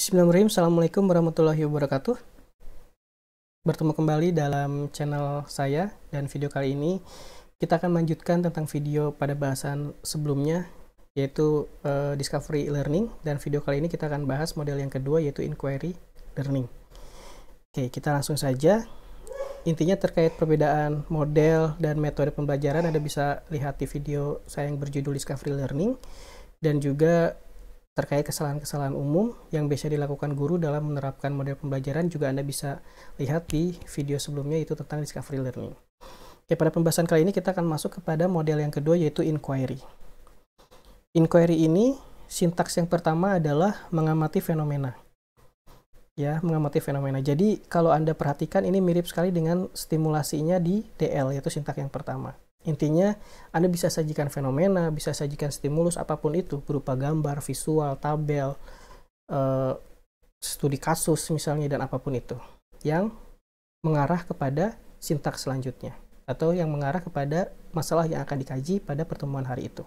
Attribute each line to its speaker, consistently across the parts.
Speaker 1: Bismillahirrahmanirrahim. Assalamualaikum warahmatullahi wabarakatuh. Bertemu kembali dalam channel saya, dan video kali ini kita akan melanjutkan tentang video pada bahasan sebelumnya, yaitu Discovery Learning, dan video kali ini kita akan bahas model yang kedua, yaitu Inquiry Learning. Oke, kita langsung saja. Intinya terkait perbedaan model dan metode pembelajaran, Anda bisa lihat di video saya yang berjudul Discovery Learning, dan juga terkait kesalahan-kesalahan umum yang biasa dilakukan guru dalam menerapkan model pembelajaran juga Anda bisa lihat di video sebelumnya, yaitu tentang Discovery Learning. Oke, pada pembahasan kali ini kita akan masuk kepada model yang kedua, yaitu Inquiry. Inquiry ini, sintaks yang pertama adalah mengamati fenomena. Ya, mengamati fenomena. Jadi, kalau Anda perhatikan ini mirip sekali dengan stimulasinya di DL, yaitu sintaks yang pertama. Intinya, Anda bisa sajikan fenomena, bisa sajikan stimulus apapun itu, berupa gambar, visual, tabel, studi kasus misalnya, dan apapun itu, yang mengarah kepada sintaks selanjutnya, atau yang mengarah kepada masalah yang akan dikaji pada pertemuan hari itu.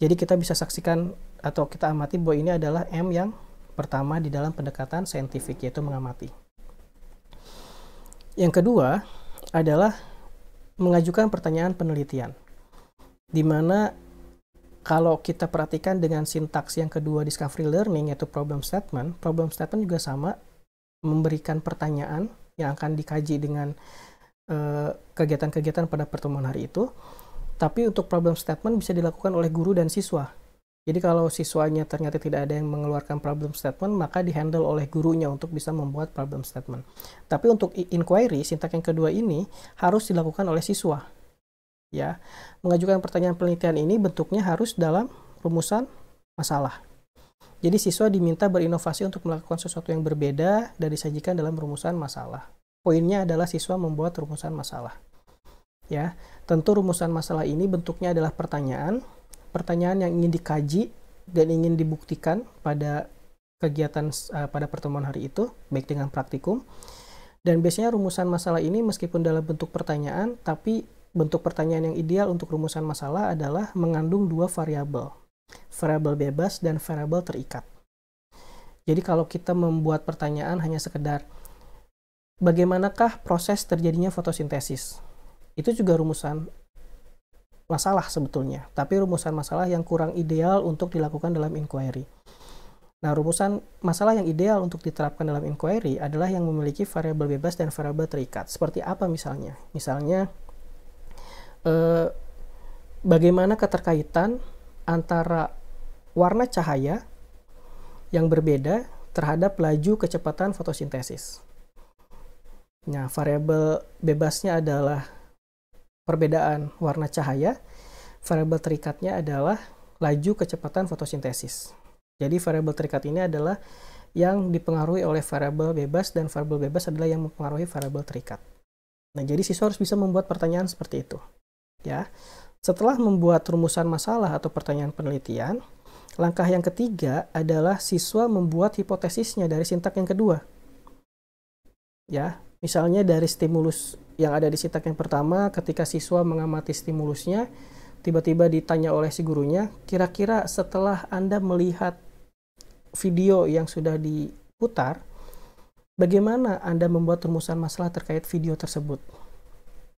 Speaker 1: Jadi kita bisa saksikan atau kita amati bahwa ini adalah M yang pertama di dalam pendekatan saintifik, yaitu mengamati. Yang kedua adalah mengajukan pertanyaan penelitian, di mana kalau kita perhatikan dengan sintaks yang kedua Discovery Learning, yaitu problem statement juga sama, memberikan pertanyaan yang akan dikaji dengan kegiatan-kegiatan pada pertemuan hari itu. Tapi untuk problem statement bisa dilakukan oleh guru dan siswa. Jadi kalau siswanya ternyata tidak ada yang mengeluarkan problem statement, maka dihandle oleh gurunya untuk bisa membuat problem statement. Tapi untuk inquiry, sintaks yang kedua ini harus dilakukan oleh siswa. Ya, mengajukan pertanyaan penelitian ini bentuknya harus dalam rumusan masalah. Jadi siswa diminta berinovasi untuk melakukan sesuatu yang berbeda dan disajikan dalam rumusan masalah. Poinnya adalah siswa membuat rumusan masalah. Ya, tentu rumusan masalah ini bentuknya adalah pertanyaan yang ingin dikaji dan ingin dibuktikan pada kegiatan pada pertemuan hari itu, baik dengan praktikum. Dan biasanya rumusan masalah ini meskipun dalam bentuk pertanyaan, tapi bentuk pertanyaan yang ideal untuk rumusan masalah adalah mengandung dua variabel bebas dan variabel terikat. Jadi kalau kita membuat pertanyaan hanya sekedar bagaimanakah proses terjadinya fotosintesis, itu juga rumusan masalah sebetulnya, tapi rumusan masalah yang kurang ideal untuk dilakukan dalam inquiry. Nah, rumusan masalah yang ideal untuk diterapkan dalam inquiry adalah yang memiliki variabel bebas dan variabel terikat. Seperti apa misalnya? Misalnya, bagaimana keterkaitan antara warna cahaya yang berbeda terhadap laju kecepatan fotosintesis. Nah, variabel bebasnya adalah perbedaan warna cahaya, variabel terikatnya adalah laju kecepatan fotosintesis. Jadi variabel terikat ini adalah yang dipengaruhi oleh variabel bebas, dan variabel bebas adalah yang mempengaruhi variabel terikat. Nah, jadi siswa harus bisa membuat pertanyaan seperti itu. Ya. Setelah membuat rumusan masalah atau pertanyaan penelitian, langkah yang ketiga adalah siswa membuat hipotesisnya dari sintaks yang kedua. Ya, misalnya dari stimulus yang ada di sintaks yang pertama, ketika siswa mengamati stimulusnya, tiba-tiba ditanya oleh si gurunya, kira-kira setelah Anda melihat video yang sudah diputar, bagaimana Anda membuat rumusan masalah terkait video tersebut?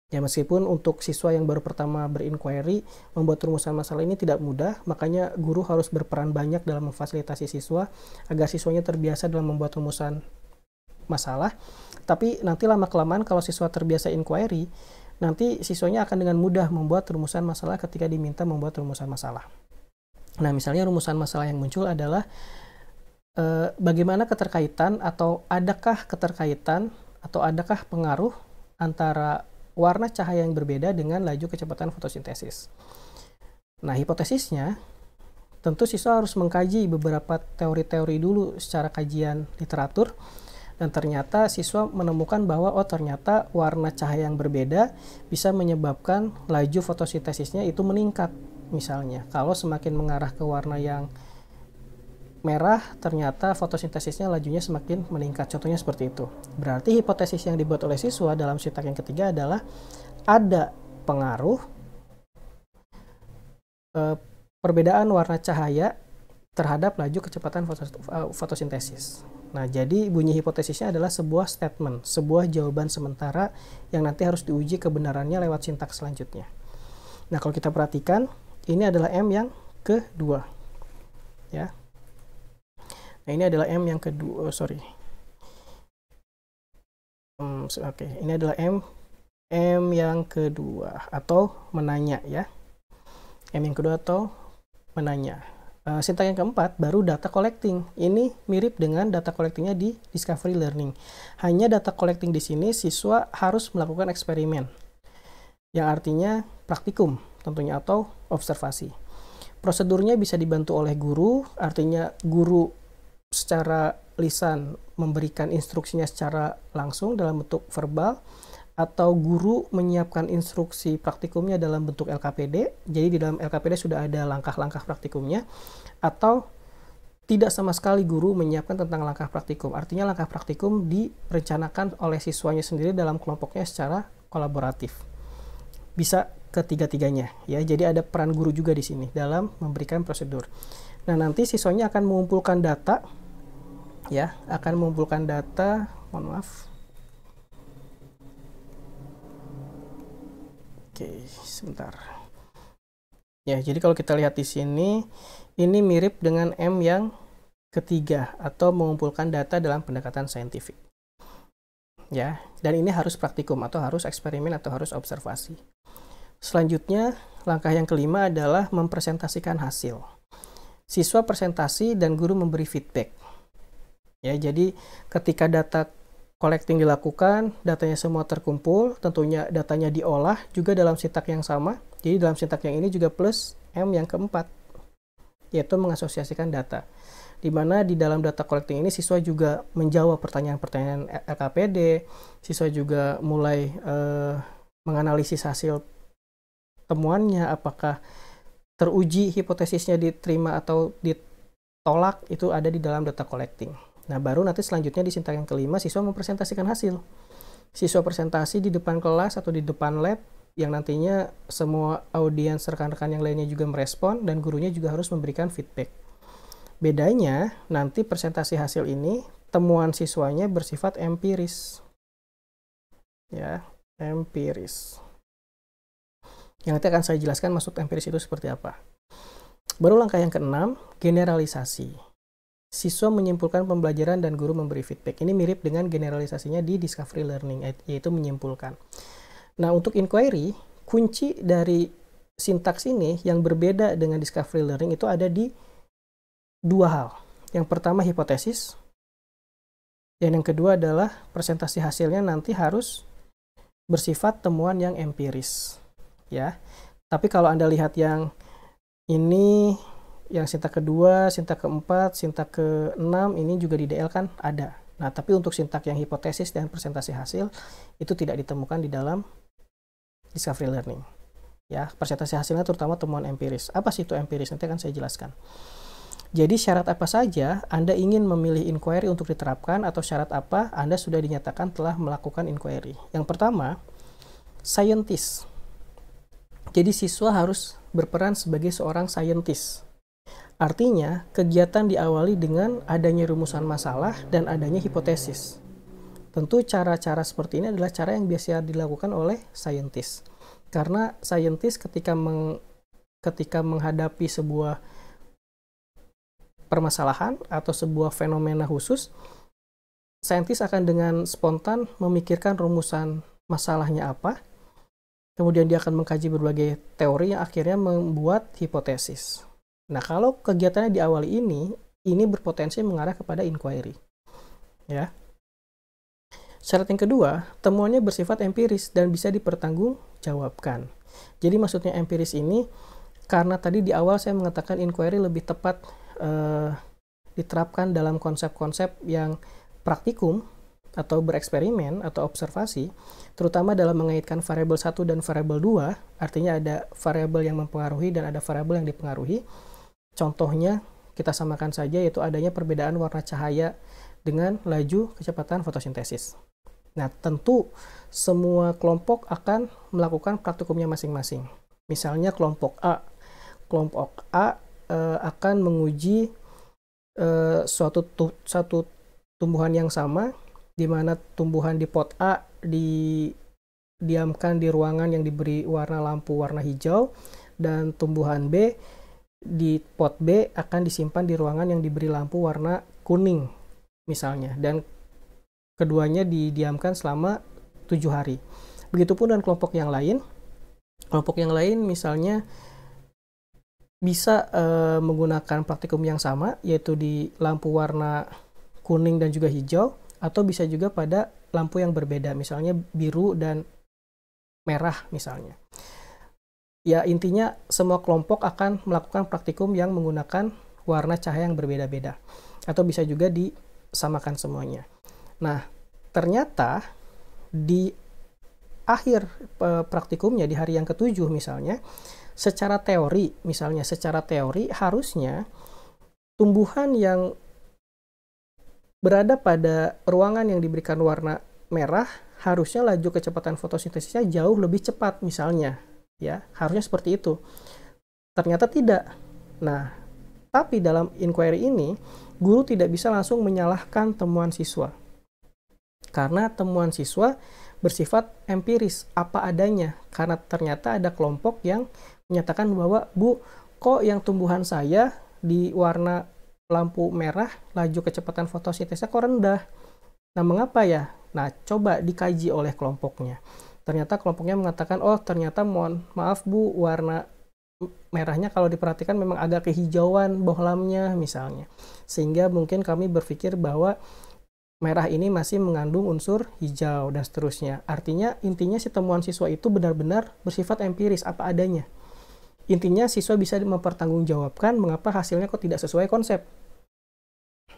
Speaker 1: Ya, meskipun untuk siswa yang baru pertama berinquiry, membuat rumusan masalah ini tidak mudah, makanya guru harus berperan banyak dalam memfasilitasi siswa, agar siswanya terbiasa dalam membuat rumusan masalah. Tapi nanti lama-kelamaan kalau siswa terbiasa inquiry, nanti siswanya akan dengan mudah membuat rumusan masalah ketika diminta membuat rumusan masalah. Nah, misalnya rumusan masalah yang muncul adalah bagaimana keterkaitan atau adakah keterkaitan atau adakah pengaruh antara warna cahaya yang berbeda dengan laju kecepatan fotosintesis. Nah, hipotesisnya tentu siswa harus mengkaji beberapa teori-teori dulu secara kajian literatur. Dan ternyata siswa menemukan bahwa ternyata warna cahaya yang berbeda bisa menyebabkan laju fotosintesisnya itu meningkat. Misalnya, kalau semakin mengarah ke warna yang merah, ternyata fotosintesisnya lajunya semakin meningkat. Contohnya seperti itu. Berarti hipotesis yang dibuat oleh siswa dalam sintaks yang ketiga adalah ada pengaruh perbedaan warna cahaya terhadap laju kecepatan fotosintesis. Nah, jadi bunyi hipotesisnya adalah sebuah statement, sebuah jawaban sementara yang nanti harus diuji kebenarannya lewat sintaks selanjutnya. Nah, kalau kita perhatikan, ini adalah M yang kedua. Ya. Nah, ini adalah M yang kedua, Oke, ini adalah M yang kedua atau menanya ya. M yang kedua atau menanya. Sintaks yang keempat baru data collecting. Ini mirip dengan data collectingnya di discovery learning. Hanya data collecting di sini siswa harus melakukan eksperimen, yang artinya praktikum tentunya atau observasi. Prosedurnya bisa dibantu oleh guru, artinya guru secara lisan memberikan instruksinya secara langsung dalam bentuk verbal, atau guru menyiapkan instruksi praktikumnya dalam bentuk LKPD, jadi di dalam LKPD sudah ada langkah-langkah praktikumnya, atau tidak sama sekali guru menyiapkan tentang langkah praktikum, artinya langkah praktikum direncanakan oleh siswanya sendiri dalam kelompoknya secara kolaboratif. Bisa ketiga-tiganya ya, jadi ada peran guru juga di sini dalam memberikan prosedur. Nah, nanti siswanya akan mengumpulkan data ya, mohon maaf. Oke, sebentar. Ya, jadi kalau kita lihat di sini, ini mirip dengan M yang ketiga atau mengumpulkan data dalam pendekatan saintifik. Ya, dan ini harus praktikum atau harus eksperimen atau harus observasi. Selanjutnya, langkah yang kelima adalah mempresentasikan hasil. Siswa presentasi dan guru memberi feedback. Ya, jadi ketika data collecting dilakukan, datanya semua terkumpul, tentunya datanya diolah juga dalam sintaks yang sama. Jadi dalam sintaks yang ini juga plus M yang keempat, yaitu mengasosiasikan data. Di mana di dalam data collecting ini siswa juga menjawab pertanyaan-pertanyaan LKPD, siswa juga mulai menganalisis hasil temuannya, apakah teruji hipotesisnya diterima atau ditolak, itu ada di dalam data collecting. Nah, baru nanti selanjutnya di sintaks yang kelima, siswa mempresentasikan hasil. Siswa presentasi di depan kelas atau di depan lab, yang nantinya semua audiens rekan-rekan yang lainnya juga merespon, dan gurunya juga harus memberikan feedback. Bedanya, nanti presentasi hasil ini, temuan siswanya bersifat empiris. Ya, empiris. Yang nanti akan saya jelaskan maksud empiris itu seperti apa. Baru langkah yang keenam, generalisasi. Siswa menyimpulkan pembelajaran dan guru memberi feedback. Ini mirip dengan generalisasinya di discovery learning, yaitu menyimpulkan. Nah, untuk inquiry, kunci dari sintaks ini yang berbeda dengan discovery learning itu ada di dua hal. Yang pertama hipotesis, dan yang kedua adalah presentasi hasilnya nanti harus bersifat temuan yang empiris. Ya, tapi kalau Anda lihat yang ini, yang sintaks kedua, sintaks keempat, sintaks keenam, ini juga di DL kan ada. Nah, tapi untuk sintaks yang hipotesis dan presentasi hasil, itu tidak ditemukan di dalam discovery learning. Ya, presentasi hasilnya terutama temuan empiris. Apa sih itu empiris? Nanti akan saya jelaskan. Jadi syarat apa saja Anda ingin memilih inquiry untuk diterapkan, atau syarat apa Anda sudah dinyatakan telah melakukan inquiry? Yang pertama, scientist. Jadi siswa harus berperan sebagai seorang scientist. Artinya, kegiatan diawali dengan adanya rumusan masalah dan adanya hipotesis. Tentu cara-cara seperti ini adalah cara yang biasa dilakukan oleh saintis. Karena saintis ketika menghadapi sebuah permasalahan atau sebuah fenomena khusus, saintis akan dengan spontan memikirkan rumusan masalahnya apa, kemudian dia akan mengkaji berbagai teori yang akhirnya membuat hipotesis. Nah, kalau kegiatannya di awal ini berpotensi mengarah kepada inquiry. Ya. Syarat yang kedua, temuannya bersifat empiris dan bisa dipertanggungjawabkan. Jadi maksudnya empiris ini, karena tadi di awal saya mengatakan inquiry lebih tepat diterapkan dalam konsep-konsep yang praktikum atau bereksperimen atau observasi, terutama dalam mengaitkan variabel 1 dan variabel 2, artinya ada variabel yang mempengaruhi dan ada variabel yang dipengaruhi. Contohnya, kita samakan saja, yaitu adanya perbedaan warna cahaya dengan laju kecepatan fotosintesis. Nah, tentu semua kelompok akan melakukan praktikumnya masing-masing. Misalnya kelompok A akan menguji satu tumbuhan yang sama, di mana tumbuhan di pot A didiamkan di ruangan yang diberi warna lampu warna hijau, dan tumbuhan B di pot B akan disimpan di ruangan yang diberi lampu warna kuning misalnya, dan keduanya didiamkan selama 7 hari. Begitupun dengan kelompok yang lain. Kelompok yang lain misalnya bisa menggunakan praktikum yang sama, yaitu di lampu warna kuning dan juga hijau, atau bisa juga pada lampu yang berbeda, misalnya biru dan merah misalnya. Ya, intinya semua kelompok akan melakukan praktikum yang menggunakan warna cahaya yang berbeda-beda, atau bisa juga disamakan semuanya. Nah, ternyata di akhir praktikumnya, di hari yang ketujuh misalnya, secara teori harusnya tumbuhan yang berada pada ruangan yang diberikan warna merah harusnya laju kecepatan fotosintesisnya jauh lebih cepat misalnya. Ya, harusnya seperti itu. Ternyata tidak. Nah, tapi dalam inquiry ini, guru tidak bisa langsung menyalahkan temuan siswa. Karena temuan siswa bersifat empiris, apa adanya. Karena ternyata ada kelompok yang menyatakan bahwa, Bu, kok yang tumbuhan saya di warna lampu merah, laju kecepatan fotosintesnya kok rendah. Nah, mengapa ya? Nah, coba dikaji oleh kelompoknya. Ternyata kelompoknya mengatakan, oh ternyata maaf Bu, warna merahnya kalau diperhatikan memang agak kehijauan bohlamnya misalnya. Sehingga mungkin kami berpikir bahwa merah ini masih mengandung unsur hijau dan seterusnya. Artinya intinya si temuan siswa itu benar-benar bersifat empiris, apa adanya. Intinya siswa bisa mempertanggungjawabkan mengapa hasilnya kok tidak sesuai konsep.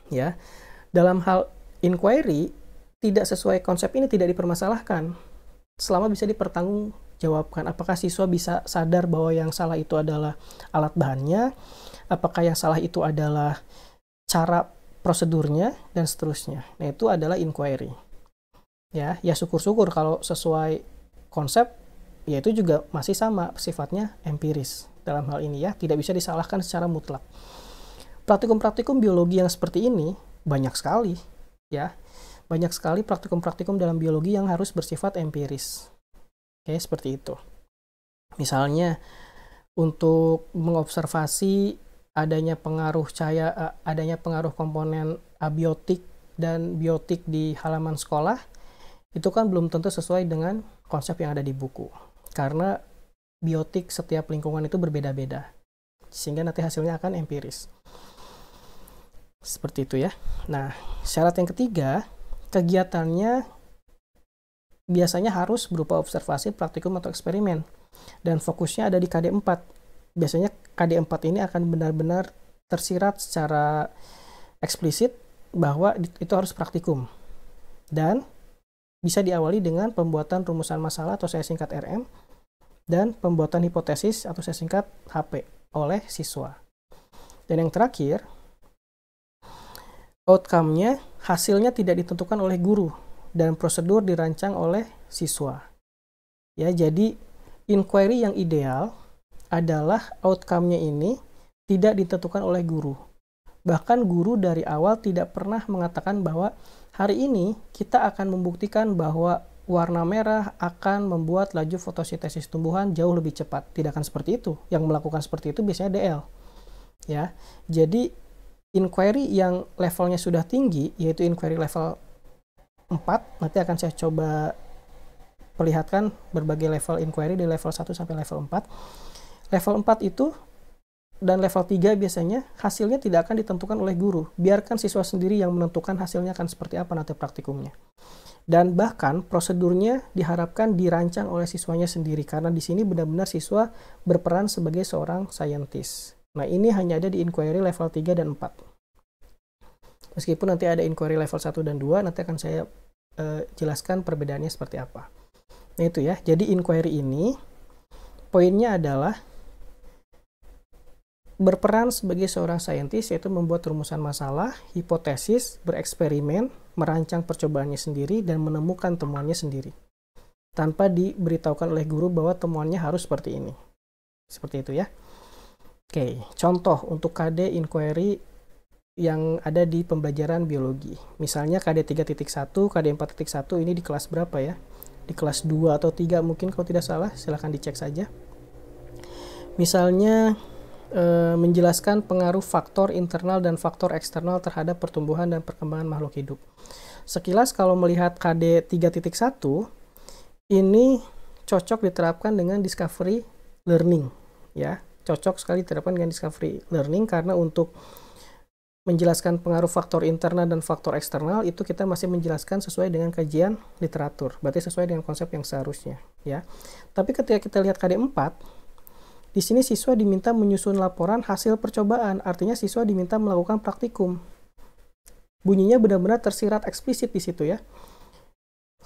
Speaker 1: Ya, dalam hal inquiry, tidak sesuai konsep ini tidak dipermasalahkan selama bisa dipertanggungjawabkan. Apakah siswa bisa sadar bahwa yang salah itu adalah alat bahannya, apakah yang salah itu adalah cara prosedurnya, dan seterusnya. Nah, itu adalah inquiry. Ya syukur-syukur kalau sesuai konsep, ya itu juga masih sama sifatnya empiris dalam hal ini ya, tidak bisa disalahkan secara mutlak. Praktikum-praktikum biologi yang seperti ini banyak sekali ya. Banyak sekali praktikum-praktikum dalam biologi yang harus bersifat empiris. Oke, seperti itu. Misalnya, untuk mengobservasi adanya pengaruh komponen abiotik dan biotik di halaman sekolah, itu kan belum tentu sesuai dengan konsep yang ada di buku. Karena biotik setiap lingkungan itu berbeda-beda. Sehingga nanti hasilnya akan empiris. Seperti itu ya. Nah, syarat yang ketiga, kegiatannya biasanya harus berupa observasi, praktikum, atau eksperimen. Dan fokusnya ada di KD4. Biasanya KD4 ini akan benar-benar tersirat secara eksplisit bahwa itu harus praktikum. Dan bisa diawali dengan pembuatan rumusan masalah atau saya singkat RM, dan pembuatan hipotesis atau saya singkat HP oleh siswa. Dan yang terakhir, outcome-nya, hasilnya tidak ditentukan oleh guru dan prosedur dirancang oleh siswa. Ya, jadi inquiry yang ideal adalah outcome-nya ini tidak ditentukan oleh guru. Bahkan guru dari awal tidak pernah mengatakan bahwa hari ini kita akan membuktikan bahwa warna merah akan membuat laju fotosintesis tumbuhan jauh lebih cepat. Tidak akan seperti itu. Yang melakukan seperti itu biasanya DL. Ya, jadi inquiry yang levelnya sudah tinggi, yaitu inquiry level 4, nanti akan saya coba perlihatkan berbagai level inquiry di level 1 sampai level 4. Level 4 itu dan level 3 biasanya hasilnya tidak akan ditentukan oleh guru. Biarkan siswa sendiri yang menentukan hasilnya akan seperti apa nanti praktikumnya. Dan bahkan prosedurnya diharapkan dirancang oleh siswanya sendiri, karena di sini benar-benar siswa berperan sebagai seorang scientist. Nah, ini hanya ada di inquiry level 3 dan 4. Meskipun nanti ada inquiry level 1 dan 2, nanti akan saya jelaskan perbedaannya seperti apa. Nah, itu ya. Jadi inquiry ini poinnya adalah berperan sebagai seorang saintis, yaitu membuat rumusan masalah, hipotesis, bereksperimen, merancang percobaannya sendiri, dan menemukan temuannya sendiri. Tanpa diberitahukan oleh guru bahwa temuannya harus seperti ini. Seperti itu ya. Oke, contoh untuk KD inquiry yang ada di pembelajaran biologi. Misalnya KD 3.1, KD 4.1 ini di kelas berapa ya? Di kelas 2 atau 3 mungkin kalau tidak salah, silahkan dicek saja. Misalnya menjelaskan pengaruh faktor internal dan faktor eksternal terhadap pertumbuhan dan perkembangan makhluk hidup. Sekilas kalau melihat KD 3.1 ini cocok diterapkan dengan discovery learning ya. Cocok sekali diterapkan dengan discovery learning karena untuk menjelaskan pengaruh faktor internal dan faktor eksternal itu kita masih menjelaskan sesuai dengan kajian literatur. Berarti sesuai dengan konsep yang seharusnya ya. Tapi ketika kita lihat KD 4, di sini siswa diminta menyusun laporan hasil percobaan, artinya siswa diminta melakukan praktikum. Bunyinya benar-benar tersirat eksplisit di situ ya.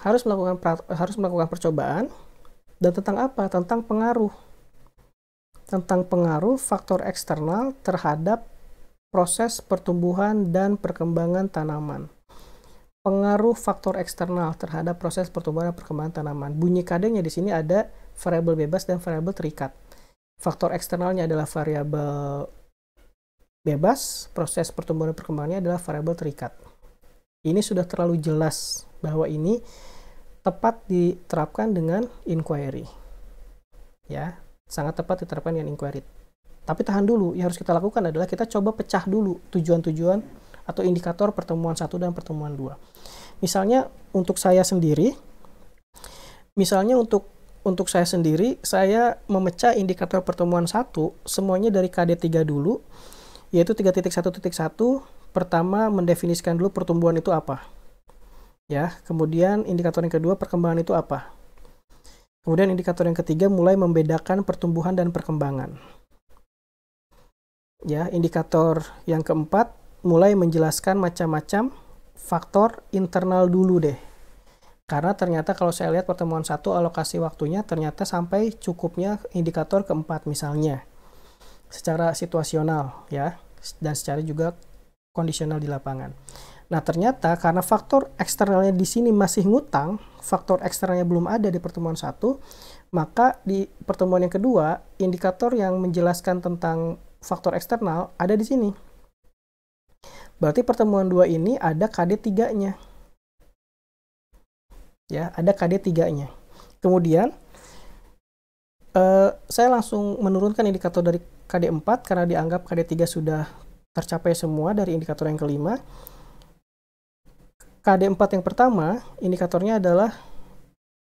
Speaker 1: Harus melakukan percobaan, dan tentang apa? Tentang pengaruh. Tentang pengaruh faktor eksternal terhadap proses pertumbuhan dan perkembangan tanaman. Pengaruh faktor eksternal terhadap proses pertumbuhan dan perkembangan tanaman. Bunyi KD-nya di sini ada variabel bebas dan variabel terikat. Faktor eksternalnya adalah variabel bebas, proses pertumbuhan dan perkembangannya adalah variabel terikat. Ini sudah terlalu jelas bahwa ini tepat diterapkan dengan inquiry. Ya, sangat tepat diterapkan dengan inquiry. Tapi tahan dulu, yang harus kita lakukan adalah kita coba pecah dulu tujuan-tujuan atau indikator pertemuan 1 dan pertemuan 2. Misalnya untuk saya sendiri, saya memecah indikator pertemuan 1 semuanya dari KD 3 dulu, yaitu 3.1.1. Pertama, mendefinisikan dulu pertumbuhan itu apa. Ya, kemudian indikator yang kedua, perkembangan itu apa. Kemudian indikator yang ketiga, mulai membedakan pertumbuhan dan perkembangan. Ya, indikator yang keempat, mulai menjelaskan macam-macam faktor internal dulu deh. Karena ternyata kalau saya lihat pertemuan 1 alokasi waktunya ternyata sampai cukupnya indikator keempat misalnya. Secara situasional ya, dan secara juga kondisional di lapangan. Nah, ternyata karena faktor eksternalnya di sini masih ngutang, faktor eksternalnya belum ada di pertemuan 1, maka di pertemuan yang kedua, indikator yang menjelaskan tentang faktor eksternal ada di sini. Berarti pertemuan 2 ini ada KD 3-nya. Ya, ada KD 3-nya. Kemudian saya langsung menurunkan indikator dari KD 4 karena dianggap KD 3 sudah tercapai semua dari indikator yang kelima. KD 4 yang pertama, indikatornya adalah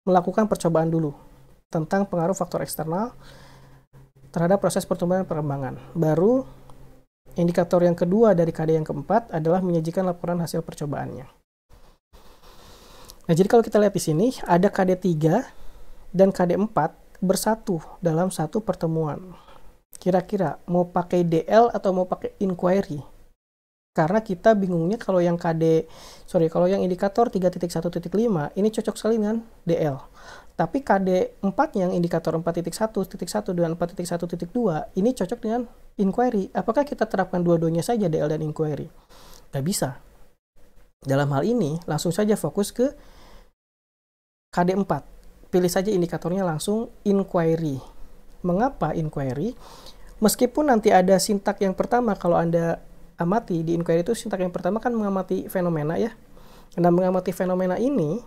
Speaker 1: melakukan percobaan dulu tentang pengaruh faktor eksternal terhadap proses pertumbuhan dan perkembangan. Baru indikator yang kedua dari KD yang keempat adalah menyajikan laporan hasil percobaannya. Nah, jadi kalau kita lihat di sini, ada KD 3 dan KD 4 bersatu dalam satu pertemuan. Kira-kira mau pakai DL atau mau pakai inquiry? Karena kita bingungnya kalau yang indikator 3.1.5 ini cocok sekali dengan DL. Tapi KD 4 yang indikator 4.1.1 dan 4.1.2 ini cocok dengan inquiry. Apakah kita terapkan dua-duanya saja DL dan inquiry? Nggak bisa. Dalam hal ini, langsung saja fokus ke KD 4. Pilih saja indikatornya langsung inquiry. Mengapa inquiry? Meskipun nanti ada sintak yang pertama, kalau Anda amati di inquiry itu sintak yang pertama kan mengamati fenomena ya. Anda mengamati fenomena ini,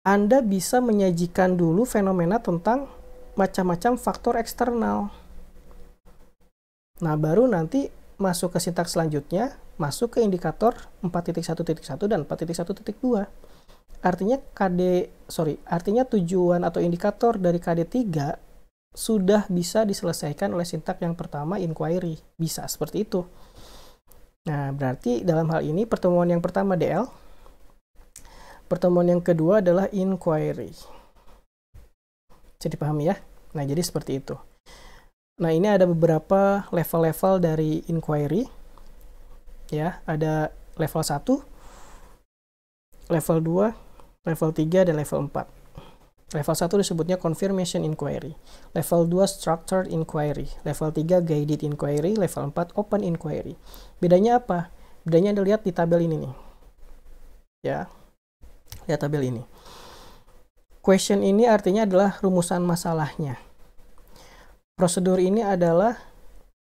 Speaker 1: Anda bisa menyajikan dulu fenomena tentang macam-macam faktor eksternal. Nah, baru nanti masuk ke sintak selanjutnya, masuk ke indikator 4.1.1 dan 4.1.2. Artinya tujuan atau indikator dari KD 3 sudah bisa diselesaikan oleh sintak yang pertama inquiry. Bisa seperti itu. Nah, berarti dalam hal ini pertemuan yang pertama DL, pertemuan yang kedua adalah inquiry. Jadi pahami ya? Nah, jadi seperti itu. Nah, ini ada beberapa level-level dari inquiry. Ya, ada level 1, level 2, level 3, dan level 4. Level 1 disebutnya confirmation inquiry. Level 2 structured inquiry. Level 3 guided inquiry. Level 4 open inquiry. Bedanya apa? Bedanya Anda lihat di tabel ini nih. Ya, lihat tabel ini. Question ini artinya adalah rumusan masalahnya. Prosedur ini adalah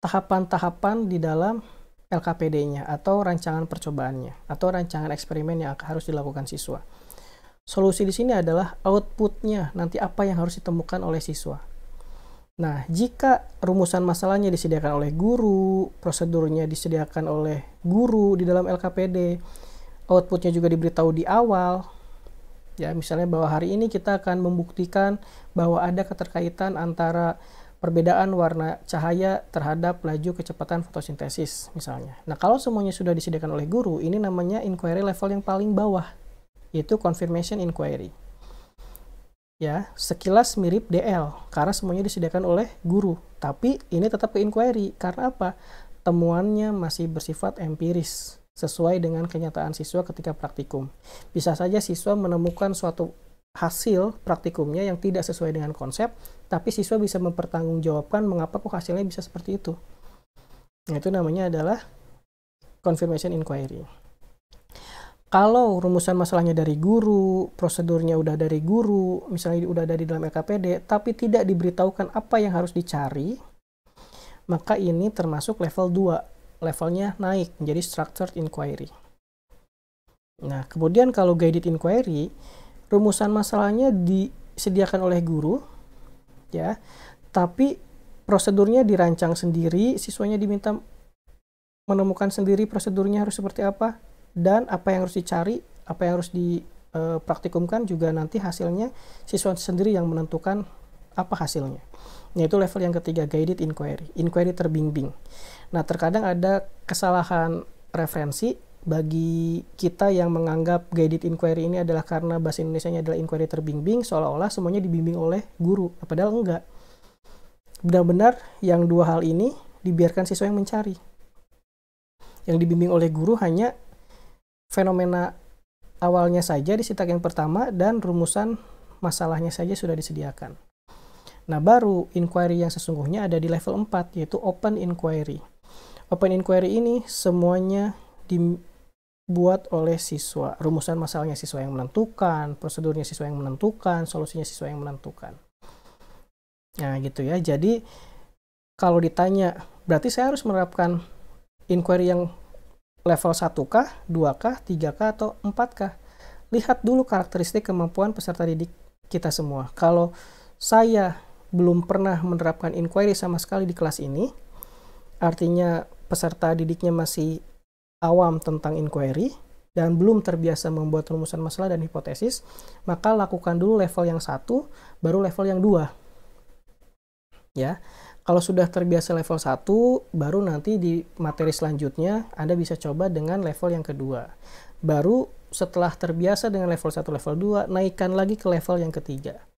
Speaker 1: tahapan-tahapan di dalam LKPD-nya atau rancangan percobaannya atau rancangan eksperimen yang harus dilakukan siswa. Solusi di sini adalah output-nya, nanti apa yang harus ditemukan oleh siswa. Nah, jika rumusan masalahnya disediakan oleh guru, prosedurnya disediakan oleh guru di dalam LKPD, outputnya juga diberitahu di awal, ya misalnya bahwa hari ini kita akan membuktikan bahwa ada keterkaitan antara perbedaan warna cahaya terhadap laju kecepatan fotosintesis misalnya. Nah, kalau semuanya sudah disediakan oleh guru, ini namanya inquiry level yang paling bawah, yaitu confirmation inquiry. Ya, sekilas mirip DL karena semuanya disediakan oleh guru, tapi ini tetap ke inquiry karena apa? Temuannya masih bersifat empiris, sesuai dengan kenyataan siswa ketika praktikum. Bisa saja siswa menemukan suatu hasil praktikumnya yang tidak sesuai dengan konsep, tapi siswa bisa mempertanggungjawabkan mengapa kok hasilnya bisa seperti itu. Nah, itu namanya adalah confirmation inquiry. Kalau rumusan masalahnya dari guru, prosedurnya udah dari guru, misalnya udah ada di dalam LKPD, tapi tidak diberitahukan apa yang harus dicari, maka ini termasuk level 2. Levelnya naik menjadi structured inquiry. Nah, kemudian kalau guided inquiry, rumusan masalahnya disediakan oleh guru, ya, tapi prosedurnya dirancang sendiri, siswanya diminta menemukan sendiri prosedurnya harus seperti apa, dan apa yang harus dicari, apa yang harus dipraktikumkan juga nanti hasilnya siswa sendiri yang menentukan apa hasilnya. Nah, itu level yang ketiga, guided inquiry, inquiry terbimbing. Nah, terkadang ada kesalahan referensi bagi kita yang menganggap guided inquiry ini adalah karena bahasa Indonesianya adalah inquiry terbimbing, seolah-olah semuanya dibimbing oleh guru, padahal enggak. Benar-benar yang dua hal ini dibiarkan siswa yang mencari. Yang dibimbing oleh guru hanya fenomena awalnya saja di sitak yang pertama dan rumusan masalahnya saja sudah disediakan. Nah, baru inquiry yang sesungguhnya ada di level 4, yaitu open inquiry. Open inquiry ini semuanya dibuat oleh siswa. Rumusan masalahnya siswa yang menentukan, prosedurnya siswa yang menentukan, solusinya siswa yang menentukan. Nah, gitu ya. Jadi, kalau ditanya, berarti saya harus menerapkan inquiry yang level 1-kah, 2-kah, 3-kah, atau 4-kah? Lihat dulu karakteristik kemampuan peserta didik kita semua. Kalau saya belum pernah menerapkan inquiry sama sekali di kelas ini, artinya peserta didiknya masih awam tentang inquiry dan belum terbiasa membuat rumusan masalah dan hipotesis, maka lakukan dulu level yang 1, baru level yang 2. Ya. Kalau sudah terbiasa level 1, baru nanti di materi selanjutnya Anda bisa coba dengan level yang kedua. Baru setelah terbiasa dengan level 1, level 2, naikkan lagi ke level yang ketiga.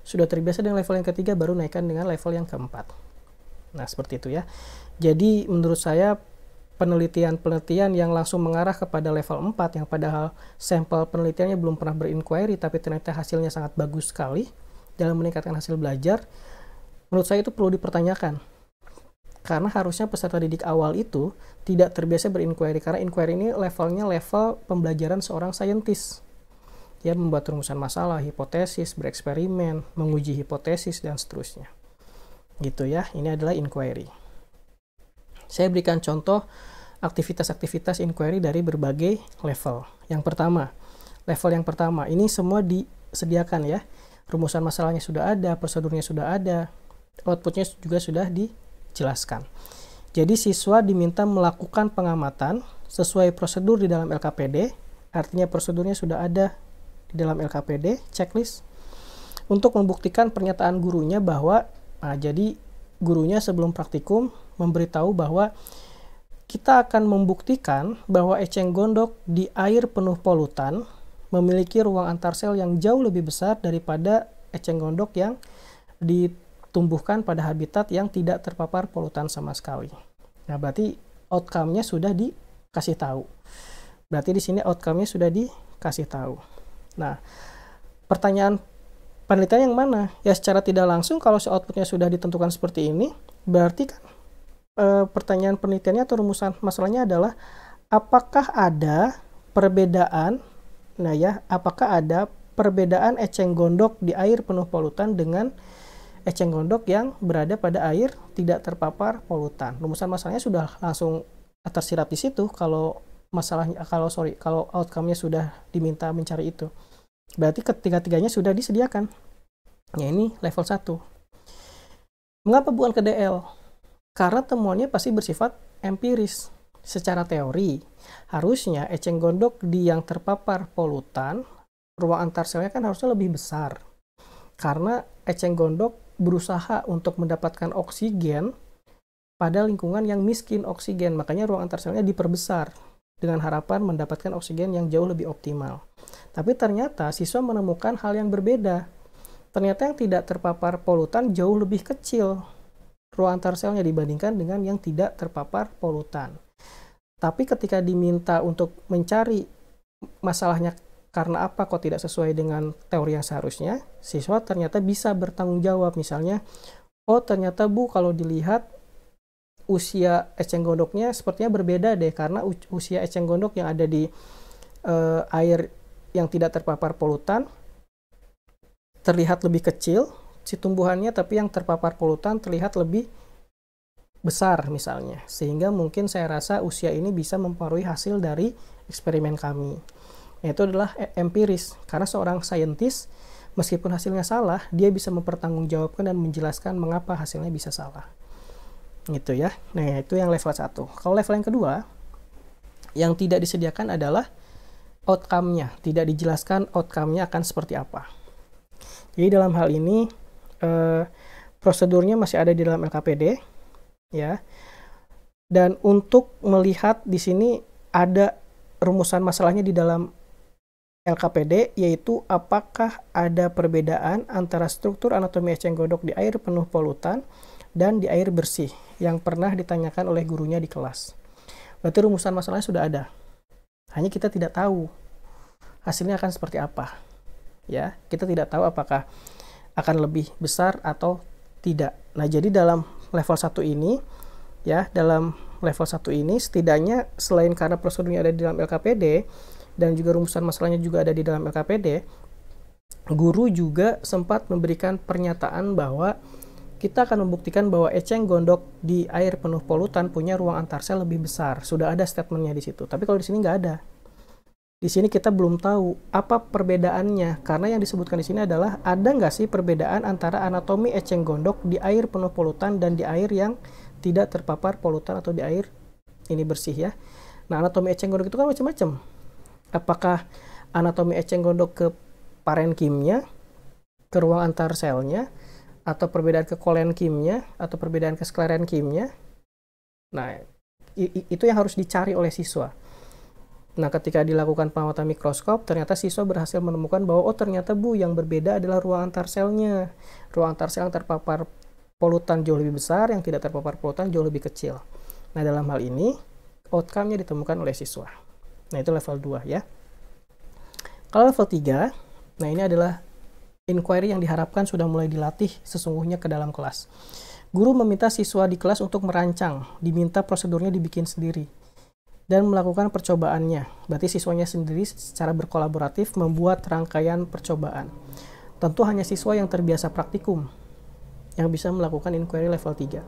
Speaker 1: Sudah terbiasa dengan level yang ketiga, baru naikkan dengan level yang keempat. Nah, seperti itu ya. Jadi, menurut saya, penelitian-penelitian yang langsung mengarah kepada level 4, yang padahal sampel penelitiannya belum pernah berinquiry, tapi ternyata hasilnya sangat bagus sekali dalam meningkatkan hasil belajar, menurut saya itu perlu dipertanyakan. Karena harusnya peserta didik awal itu tidak terbiasa berinquiry, karena inquiry ini levelnya level pembelajaran seorang saintis. Dia membuat rumusan masalah, hipotesis, bereksperimen, menguji hipotesis, dan seterusnya. Gitu ya, ini adalah inquiry. Saya berikan contoh aktivitas-aktivitas inquiry dari berbagai level. Yang pertama, level yang pertama, ini semua disediakan ya. Rumusan masalahnya sudah ada, prosedurnya sudah ada, outputnya juga sudah dijelaskan. Jadi siswa diminta melakukan pengamatan sesuai prosedur di dalam LKPD, artinya prosedurnya sudah ada di dalam LKPD, checklist, untuk membuktikan pernyataan gurunya bahwa, jadi gurunya sebelum praktikum memberitahu bahwa kita akan membuktikan bahwa eceng gondok di air penuh polutan memiliki ruang antar sel yang jauh lebih besar daripada eceng gondok yang ditumbuhkan pada habitat yang tidak terpapar polutan sama sekali. Nah, berarti outcome-nya sudah dikasih tahu. Berarti di sini outcome-nya sudah dikasih tahu. Nah, pertanyaan penelitian yang mana? Ya, secara tidak langsung kalau outputnya sudah ditentukan seperti ini, berarti kan pertanyaan penelitiannya atau rumusan masalahnya adalah apakah ada perbedaan, apakah ada perbedaan eceng gondok di air penuh polutan dengan eceng gondok yang berada pada air tidak terpapar polutan. Rumusan masalahnya sudah langsung tersirat di situ kalau kalau outcome-nya sudah diminta mencari itu. Berarti ketiga-tiganya sudah disediakan. Ya, ini level 1. Mengapa bukan ke DL? Karena temuannya pasti bersifat empiris. Secara teori, harusnya eceng gondok di yang terpapar polutan, ruang antar selnya kan harusnya lebih besar. Karena eceng gondok berusaha untuk mendapatkan oksigen pada lingkungan yang miskin oksigen, makanya ruang antar selnya diperbesar dengan harapan mendapatkan oksigen yang jauh lebih optimal. Tapi ternyata siswa menemukan hal yang berbeda. Ternyata yang tidak terpapar polutan jauh lebih kecil ruang antar selnya dibandingkan dengan yang tidak terpapar polutan. Tapi ketika diminta untuk mencari masalahnya karena apa kok tidak sesuai dengan teori yang seharusnya, siswa ternyata bisa bertanggung jawab. Misalnya, oh ternyata Bu kalau dilihat usia eceng gondoknya sepertinya berbeda deh, karena usia eceng gondok yang ada di air yang tidak terpapar polutan terlihat lebih kecil si tumbuhannya, tapi yang terpapar polutan terlihat lebih besar misalnya, sehingga mungkin saya rasa usia ini bisa mempengaruhi hasil dari eksperimen kami. Itu adalah empiris, karena seorang saintis meskipun hasilnya salah, dia bisa mempertanggungjawabkan dan menjelaskan mengapa hasilnya bisa salah. Gitu ya. Nah, itu yang level 1. Kalau level yang kedua, yang tidak disediakan adalah outcome-nya, tidak dijelaskan outcome-nya akan seperti apa. Jadi dalam hal ini prosedurnya masih ada di dalam LKPD. Ya, dan untuk melihat di sini ada rumusan masalahnya di dalam LKPD, yaitu apakah ada perbedaan antara struktur anatomi eceng gondok di air penuh polutan dan di air bersih yang pernah ditanyakan oleh gurunya di kelas. Berarti rumusan masalahnya sudah ada, hanya kita tidak tahu hasilnya akan seperti apa. Ya, kita tidak tahu apakah akan lebih besar atau tidak. Nah, jadi dalam level 1 ini, ya, dalam level 1 ini setidaknya selain karena prosedurnya ada di dalam LKPD dan juga rumusan masalahnya juga ada di dalam LKPD, guru juga sempat memberikan pernyataan bahwa kita akan membuktikan bahwa eceng gondok di air penuh polutan punya ruang antar sel lebih besar. Sudah ada statementnya di situ. Tapi kalau di sini nggak ada. Di sini kita belum tahu apa perbedaannya, karena yang disebutkan di sini adalah ada nggak sih perbedaan antara anatomi eceng gondok di air penuh polutan dan di air yang tidak terpapar polutan atau di air ini bersih ya. Nah, anatomi eceng gondok itu kan macam-macam. Apakah anatomi eceng gondok ke parenkimnya, ke ruang antar selnya, atau perbedaan ke kolenkimnya, atau perbedaan ke sklerenkimnya? Nah, itu yang harus dicari oleh siswa. Nah, ketika dilakukan pengamatan mikroskop, ternyata siswa berhasil menemukan bahwa, oh ternyata Bu, yang berbeda adalah ruang antar selnya. Ruang antar sel yang terpapar polutan jauh lebih besar, yang tidak terpapar polutan jauh lebih kecil. Nah, dalam hal ini, outcome-nya ditemukan oleh siswa. Nah, itu level 2 ya. Kalau level 3, nah ini adalah inquiry yang diharapkan sudah mulai dilatih sesungguhnya ke dalam kelas. Guru meminta siswa di kelas untuk merancang, diminta prosedurnya dibikin sendiri, dan melakukan percobaannya. Berarti siswanya sendiri secara berkolaboratif membuat rangkaian percobaan. Tentu hanya siswa yang terbiasa praktikum yang bisa melakukan inquiry level 3.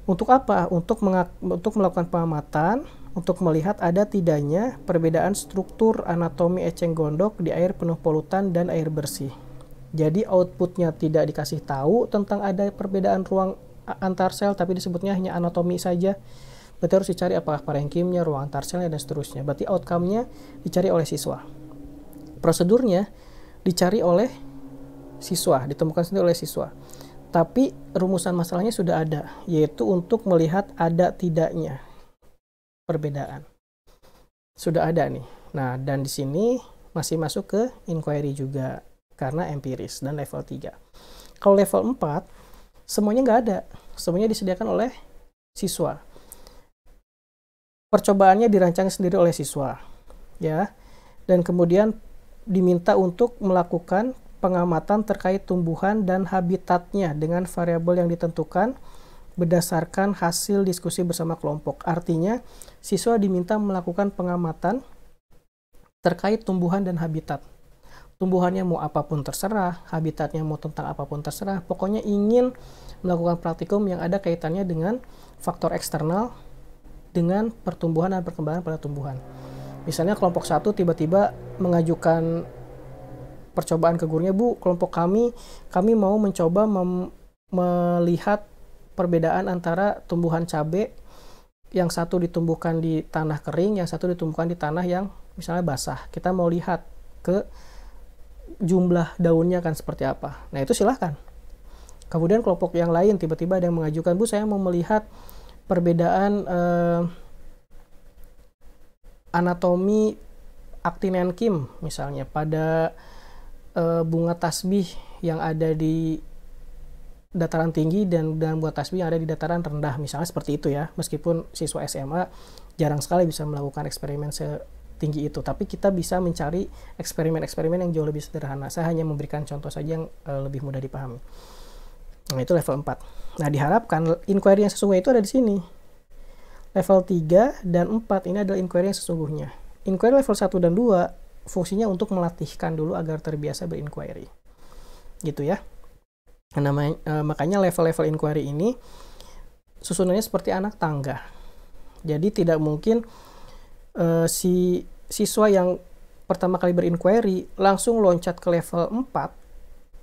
Speaker 1: Untuk apa? Untuk melakukan pengamatan, untuk melihat ada tidaknya perbedaan struktur anatomi eceng gondok di air penuh polutan dan air bersih. Jadi outputnya tidak dikasih tahu tentang ada perbedaan ruang antar sel, tapi disebutnya hanya anatomi saja. Berarti harus dicari apakah parenkimnya, ruang antar selnya, dan seterusnya. Berarti outcome-nya dicari oleh siswa. Prosedurnya dicari oleh siswa, ditemukan sendiri oleh siswa. Tapi rumusan masalahnya sudah ada, yaitu untuk melihat ada tidaknya perbedaan. Sudah ada nih. Nah, dan di sini masih masuk ke inquiry juga, karena empiris dan level 3. Kalau level 4, semuanya nggak ada. Semuanya disediakan oleh siswa. Percobaannya dirancang sendiri oleh siswa, ya, dan kemudian diminta untuk melakukan pengamatan terkait tumbuhan dan habitatnya dengan variabel yang ditentukan berdasarkan hasil diskusi bersama kelompok. Artinya, siswa diminta melakukan pengamatan terkait tumbuhan dan habitat. Tumbuhannya mau apapun terserah, habitatnya mau tentang apapun terserah, pokoknya ingin melakukan praktikum yang ada kaitannya dengan faktor eksternal dengan pertumbuhan dan perkembangan pada tumbuhan. Misalnya kelompok 1 tiba-tiba mengajukan percobaan ke gurunya, Bu, kelompok kami mau mencoba melihat perbedaan antara tumbuhan cabai yang satu ditumbuhkan di tanah kering, yang satu ditumbuhkan di tanah yang misalnya basah. Kita mau lihat ke jumlah daunnya kan seperti apa. Nah, itu silahkan. Kemudian kelompok yang lain tiba-tiba ada yang mengajukan, Bu, saya mau melihat perbedaan anatomi actinenkim misalnya pada bunga tasbih yang ada di dataran tinggi dan bunga tasbih yang ada di dataran rendah, misalnya seperti itu ya. Meskipun siswa SMA jarang sekali bisa melakukan eksperimen setinggi itu, tapi kita bisa mencari eksperimen-eksperimen yang jauh lebih sederhana. Saya hanya memberikan contoh saja yang lebih mudah dipahami. Nah, itu level 4. Nah, diharapkan inquiry yang sesungguhnya itu ada di sini. Level 3 dan 4 ini adalah inquiry yang sesungguhnya. Inquiry level 1 dan 2 fungsinya untuk melatihkan dulu agar terbiasa berinquiry. Gitu ya. Makanya level-level inquiry ini susunannya seperti anak tangga. Jadi tidak mungkin si siswa yang pertama kali berinquiry langsung loncat ke level 4.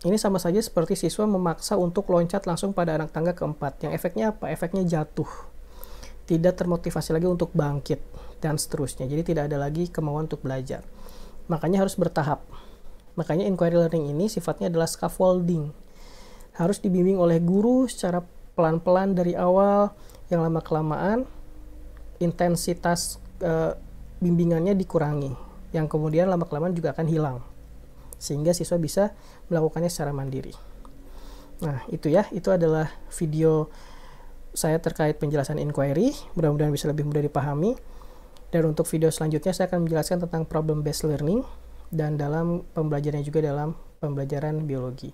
Speaker 1: Ini sama saja seperti siswa memaksa untuk loncat langsung pada anak tangga keempat. Yang efeknya apa? Efeknya jatuh. Tidak termotivasi lagi untuk bangkit, dan seterusnya. Jadi tidak ada lagi kemauan untuk belajar. Makanya harus bertahap. Makanya inquiry learning ini sifatnya adalah scaffolding. Harus dibimbing oleh guru secara pelan-pelan dari awal, yang lama-kelamaan intensitas bimbingannya dikurangi, yang kemudian lama-kelamaan juga akan hilang. Sehingga siswa bisa melakukannya secara mandiri. Nah, itu ya, itu adalah video saya terkait penjelasan inquiry. Mudah-mudahan bisa lebih mudah dipahami. Dan untuk video selanjutnya saya akan menjelaskan tentang problem based learning dan dalam pembelajarannya juga dalam pembelajaran biologi.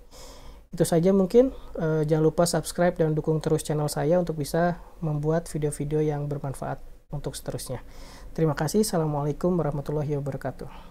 Speaker 1: Itu saja mungkin. Jangan lupa subscribe dan dukung terus channel saya untuk bisa membuat video-video yang bermanfaat untuk seterusnya. Terima kasih. Assalamualaikum warahmatullahi wabarakatuh.